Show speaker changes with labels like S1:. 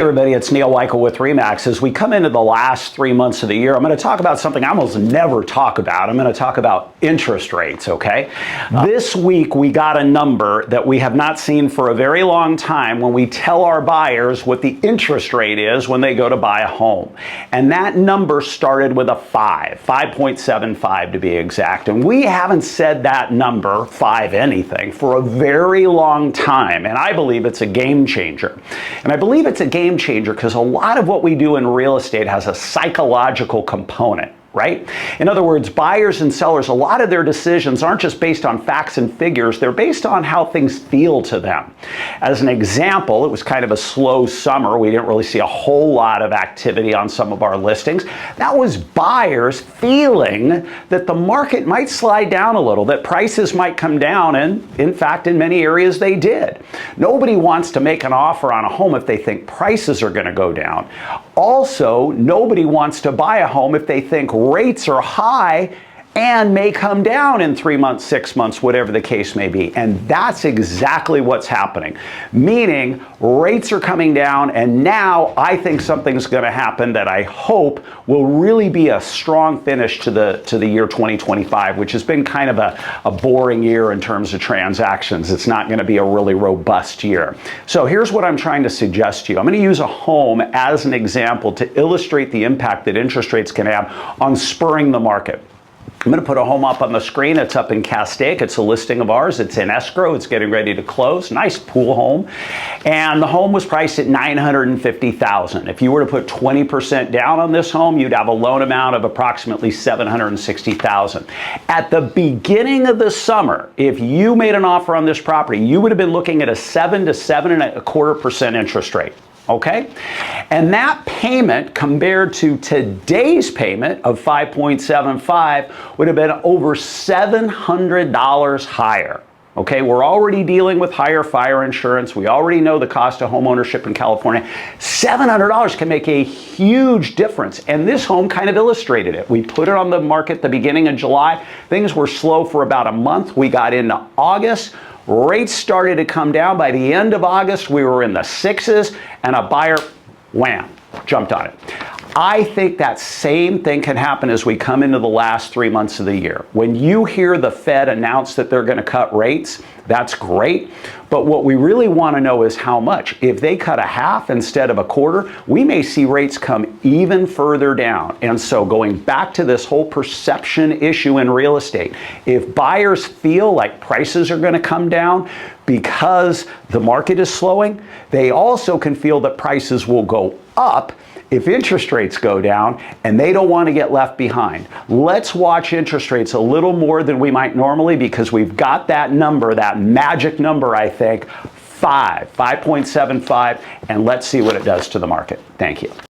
S1: Hey everybody, it's Neal Weichel with RE/MAX. As we come into the last 3 months of the year, I'm going to talk about something I almost never talk about. I'm going to talk about interest rates, okay? This week we got a number that we have not seen for a very long time when we tell our buyers what the interest rate is when they go to buy a home. And that number started with a 5.75 to be exact. And we haven't said that number, 5 anything, for a very long time. And I believe it's a game changer. And I believe it's a game changer because a lot of what we do in real estate has a psychological component, right? In other words, buyers and sellers, a lot of their decisions aren't just based on facts and figures, they're based on how things feel to them. As an example, it was kind of a slow summer. We didn't really see a whole lot of activity on some of our listings. That was buyers feeling that the market might slide down a little, that prices might come down, and in fact, in many areas they did. Nobody wants to make an offer on a home if they think prices are going to go down. Also, nobody wants to buy a home if they think rates are high and may come down in 3 months, 6 months, whatever the case may be. And that's exactly what's happening. Meaning rates are coming down, and now I think something's going to happen that I hope will really be a strong finish to the year 2025, which has been kind of a boring year in terms of transactions. It's not going to be a really robust year. So here's what I'm trying to suggest to you. I'm going to use a home as an example to illustrate the impact that interest rates can have on spurring the market. I'm going to put a home up on the screen. It's up in Castaic. It's a listing of ours. It's in escrow. It's getting ready to close. Nice pool home. And the home was priced at $950,000. If you were to put 20% down on this home, you'd have a loan amount of approximately $760,000. At the beginning of the summer, if you made an offer on this property, you would have been looking at a 7 to 7.25% interest rate. Okay? And that payment compared to today's payment of 5.75 would have been over $700 higher. Okay, we're already dealing with higher fire insurance. We already know the cost of home ownership in California. $700 can make a huge difference. And this home kind of illustrated it. We put it on the market at the beginning of July. Things were slow for about a month. We got into August. Rates started to come down. By the end of August, we were in the 6s, and a buyer, wham, jumped on it. I think that same thing can happen as we come into the last 3 months of the year. When you hear the Fed announce that they're going to cut rates, that's great. But what we really want to know is how much. If they cut a half instead of a quarter, we may see rates come even further down. And so going back to this whole perception issue in real estate, if buyers feel like prices are going to come down because the market is slowing, they also can feel that prices will go up if interest rates go down, and they don't want to get left behind. Let's watch interest rates a little more than we might normally, because we've got that number, that magic number, I think, 5.75, and let's see what it does to the market. Thank you.